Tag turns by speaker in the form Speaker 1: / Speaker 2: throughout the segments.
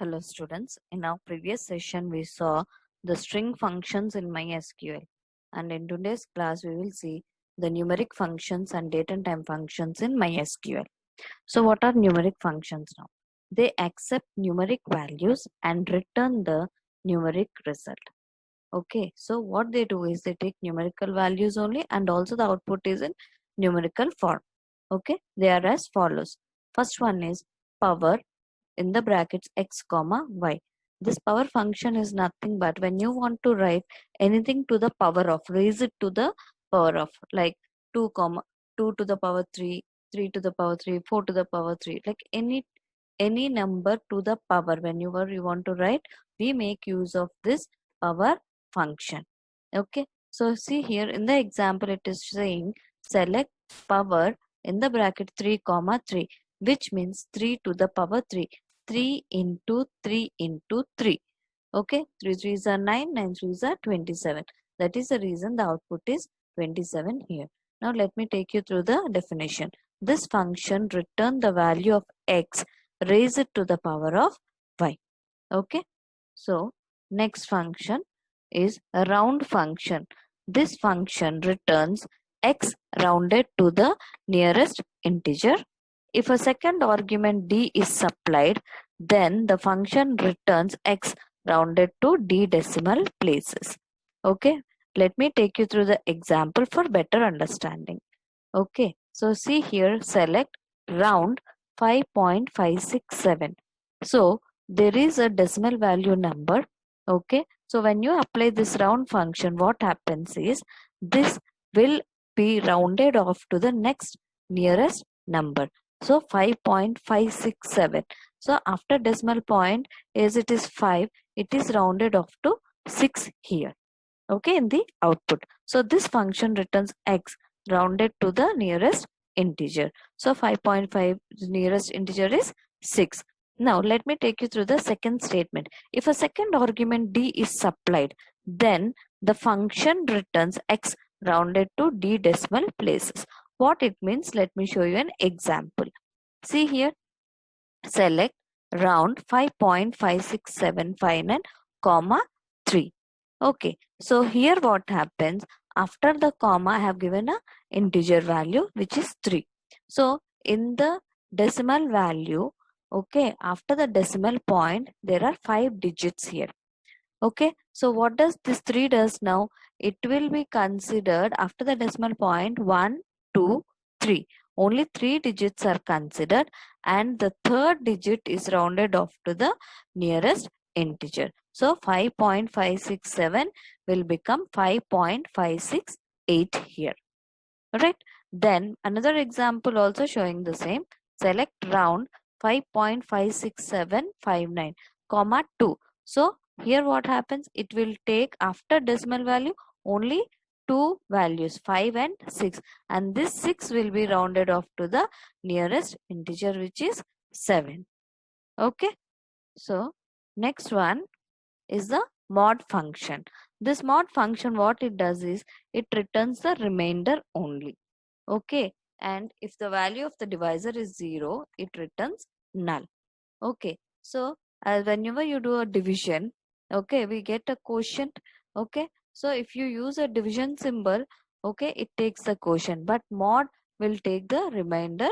Speaker 1: Hello students, in our previous session we saw the string functions in MySQL, and in today's class we will see the numeric functions and date and time functions in MySQL. So what are numeric functions now? They accept numeric values and return the numeric result. Okay, so what they do is they take numerical values only and also the output is in numerical form. Okay, they are as follows. First one is power in the brackets x comma y. This power function is nothing but when you want to write anything to the power of, raise it to the power of, like 2 comma 2 to the power 3, 3 to the power 3, 4 to the power 3, like any number to the power. Whenever you want to write, we make use of this power function. Okay, so see here in the example it is saying select power in the bracket 3 comma 3, which means 3 to the power 3, 3 into 3 into 3. Okay, 3 3s are 9, 9 3s are 27. That is the reason the output is 27 here. Now let me take you through the definition. This function return the value of x, raise it to the power of y. Okay, so next function is a round function. This function returns x rounded to the nearest integer. If a second argument d is supplied, then the function returns x rounded to d decimal places. Okay, let me take you through the example for better understanding. Okay, so see here, select round 5.567. So there is a decimal value number. Okay, so when you apply this round function, what happens is this will be rounded off to the next nearest number. So 5.567. So after decimal point, as it is 5, it is rounded off to 6 here. Okay, in the output. So this function returns x rounded to the nearest integer. So 5.5 nearest integer is 6. Now let me take you through the second statement. If a second argument d is supplied, then the function returns x rounded to d decimal places. What it means, let me show you an example. See here, select round 5.56759 comma 3. Okay, so here what happens, after the comma I have given a integer value which is 3. So in the decimal value, okay, after the decimal point there are 5 digits here. Okay, so what does this 3 does now? It will be considered after the decimal point 1, 2, 3. Only 3 digits are considered and the third digit is rounded off to the nearest integer. So 5.567 will become 5.568 here. Alright, then another example also showing the same. Select round 5.56759 comma 2. So here what happens, it will take after decimal value only two values, 5 and 6, and this 6 will be rounded off to the nearest integer which is 7. Okay, so next one is the mod function. This mod function, what it does is it returns the remainder only. Okay, and if the value of the divisor is 0, it returns null. Okay, so whenever you do a division, okay, we get a quotient. Okay, so if you use a division symbol, okay, it takes the quotient, but mod will take the remainder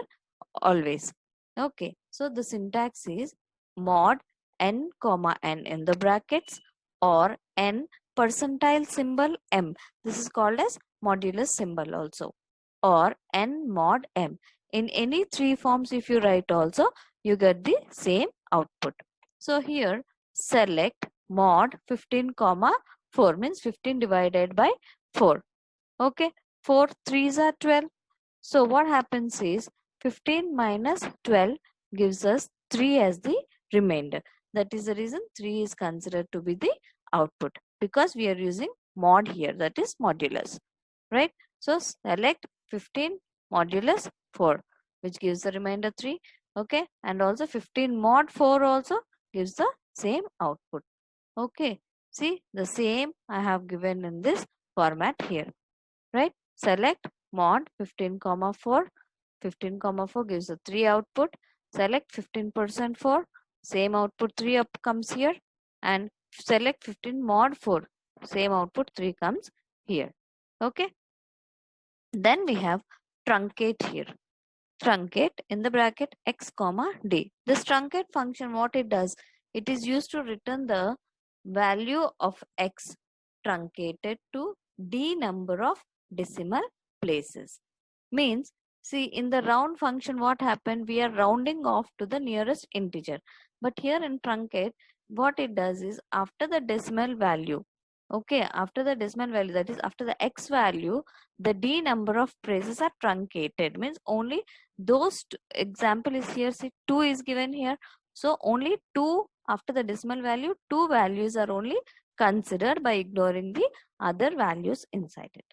Speaker 1: always. Okay, so the syntax is mod n comma n in the brackets or n percentile symbol m. This is called as modulus symbol also, or n mod m. In any three forms if you write also, you get the same output. So here select mod 15 comma 4 means 15 divided by 4. Okay, 4 3s are 12. So what happens is 15 minus 12 gives us 3 as the remainder. That is the reason 3 is considered to be the output, because we are using mod here, that is modulus, right? So select 15 modulus 4, which gives the remainder 3. Okay, and also 15 mod 4 also gives the same output. Okay, see the same I have given in this format here, right? Select mod 15 comma 4. 15 comma 4 gives the 3 output. Select 15% 4. same output 3 up comes here, and select 15 mod 4, same output 3 comes here. Okay, then we have truncate here. Truncate in the bracket x comma d. This truncate function, what it does, it is used to return the value of x truncated to d number of decimal places. Means, see, in the round function what happened, we are rounding off to the nearest integer, but here in truncate what it does is, after the decimal value, okay, after the decimal value, that is after the x value, the d number of places are truncated. Means only those example is here, see 2 is given here, so only 2 after the decimal value, 2 values are only considered by ignoring the other values inside it.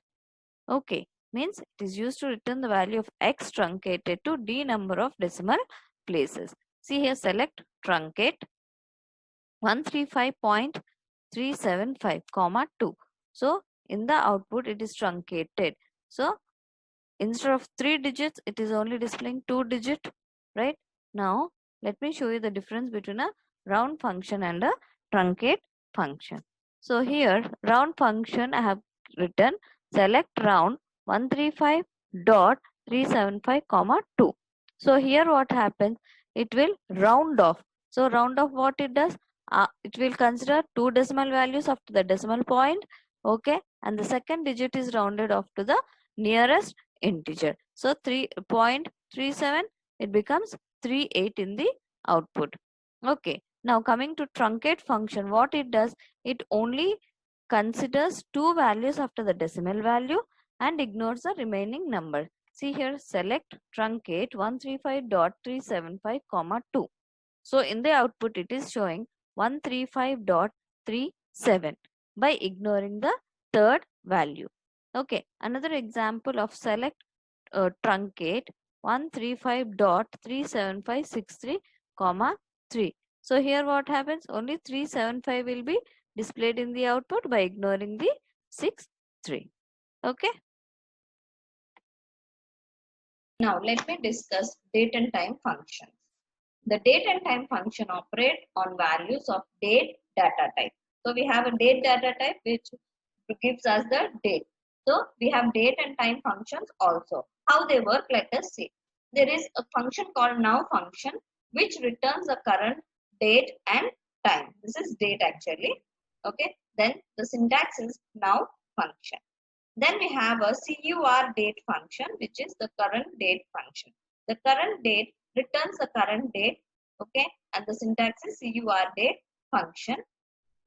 Speaker 1: Okay, means it is used to return the value of x truncated to d number of decimal places. See here, select truncate 135.375 comma 2. So in the output it is truncated. So instead of 3 digits, it is only displaying 2 digit, right? Now let me show you the difference between a round function and a truncate function. So here round function I have written select round 135.375 comma 2. So here what happens, it will round off. So round off, what it does, it will consider 2 decimal values up to the decimal point, okay, and the second digit is rounded off to the nearest integer. So 3.37, it becomes 38 in the output. Okay, now coming to truncate function, what it does, it only considers 2 values after the decimal value and ignores the remaining number. See here, select truncate 135.375 comma 2. So in the output it is showing 135.37 by ignoring the third value. Okay, another example of select truncate 135.37563 comma 3. So here what happens, only 375 will be displayed in the output by ignoring the 63. Okay. Now let me discuss date and time functions. The date and time function operate on values of date data type. So we have a date data type which gives us the date. So we have date and time functions also. How they work, let us see. There is a function called now function which returns the current date and time. This is date actually. Okay. Then the syntax is now function. Then we have a CUR date function which is the current date function. The current date returns the current date, okay, and the syntax is CUR date function.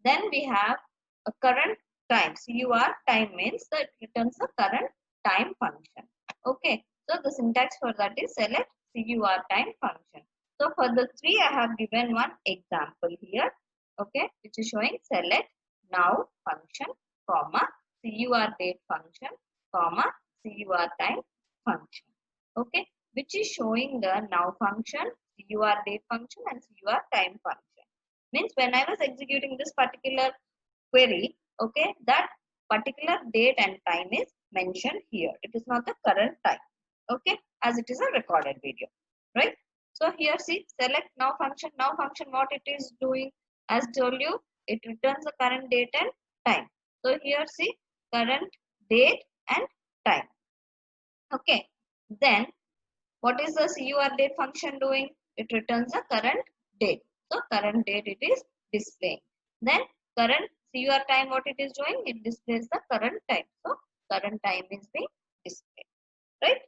Speaker 1: Then we have a current time. CUR time means that it returns the current time function. Okay, so the syntax for that is select CUR time function. So for the three I have given one example here, okay, which is showing select now function, comma, CUR date function, comma, CUR time function. Okay, which is showing the now function, CUR date function and CUR time function. Means when I was executing this particular query, okay, that particular date and time is mentioned here. It is not the current time, okay, as it is a recorded video, right? So here see, select now function. Now function, what it is doing, as told you, it returns the current date and time. So here see, current date and time. Okay, then what is the CUR date function doing? It returns the current date. So current date it is displaying. Then current CUR time, what it is doing? It displays the current time. So current time is being displayed. Right?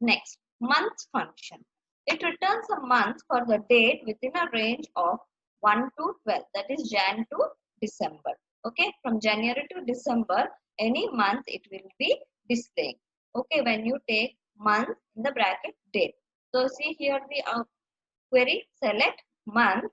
Speaker 1: Next, month function. It returns a month for the date within a range of 1 to 12. That is Jan to December. Okay, from January to December, any month it will be displaying. Okay, when you take month in the bracket date. So see here the query, select month,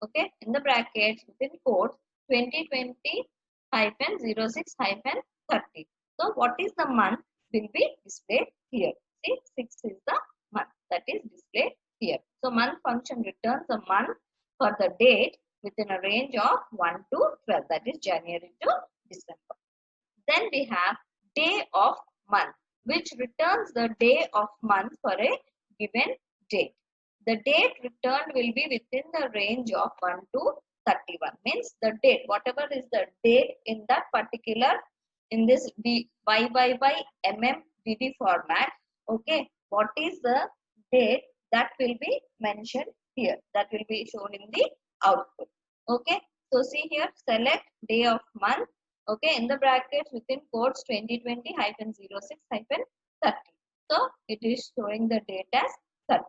Speaker 1: okay, in the brackets within quotes 2020-06-30. So what is the month will be displayed here. See, 6 is the month that is displayed here. So month function returns a month for the date within a range of 1 to 12, that is January to December. Then we have day of month, which returns the day of month for a given date. the date returned will be within the range of 1 to 31. Means the date, whatever is the date in that particular, in this YYYMMDD format, okay, what is the date that will be mentioned here, that will be shown in the output. Okay, so see here, select day of month, okay, in the brackets within quotes 2020-06-30. So it is showing the date as 30.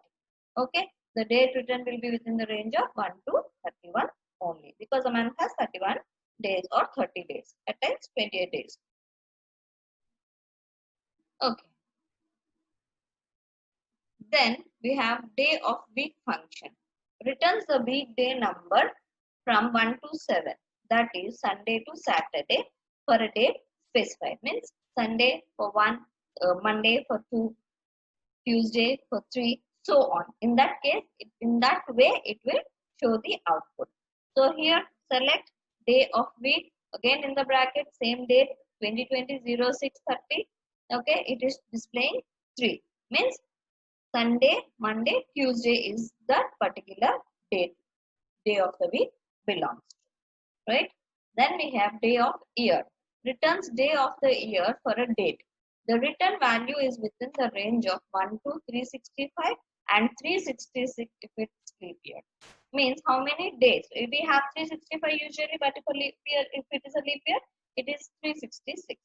Speaker 1: Okay, the date written will be within the range of 1 to 31 only, because a month has 31 days or 30 days, at times 28 days. Okay. Then we have day of week function. Returns the weekday number from 1 to 7. That is Sunday to Saturday for a day specified. Means Sunday for 1, Monday for 2, Tuesday for 3, so on. In that case, in that way, it will show the output. So here select day of week. Again in the bracket, same date 2020-06-30. Okay, it is displaying 3. Means Sunday, Monday, Tuesday is that particular day of the week belongs to, right? Then we have day of year. Returns day of the year for a date. The return value is within the range of 1 to 365 and 366 if it's leap year. Means how many days? We have 365 usually, but if it is a leap year, it is 366.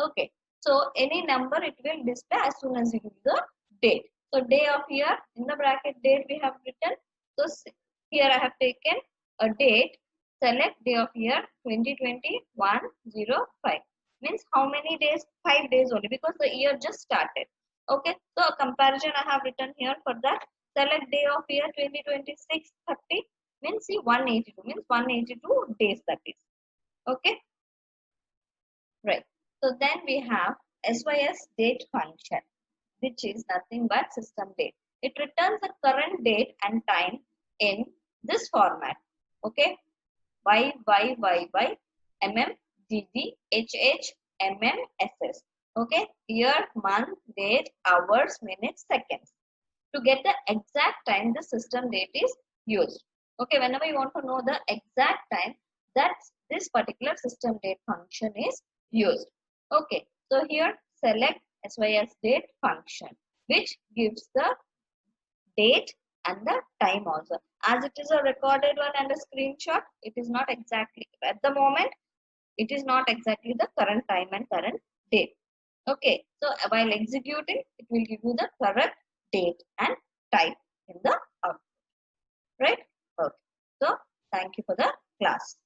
Speaker 1: Okay. So any number it will display as soon as you give the date. So day of year, in the bracket date we have written. So here I have taken a date. Select day of year 2020-105. Means how many days? 5 days only, because the year just started. Okay, so a comparison I have written here for that. Select day of year 2026-30. Means see 182. Means 182 days, that is. Okay, right. So then we have SYS date function, which is nothing but system date. It returns the current date and time in this format. Okay, YYYYMMDDHHMMSS. Okay, year, month, date, hours, minutes, seconds. To get the exact time the system date is used. Okay, whenever you want to know the exact time, that's this particular system date function is used. Okay, so here select SYS date function, which gives the date and the time also. As it is a recorded one and a screenshot, it is not exactly, at the moment, it is not exactly the current time and current date. Okay, so while executing, it will give you the correct date and time in the output. Right? Okay. So, thank you for the class.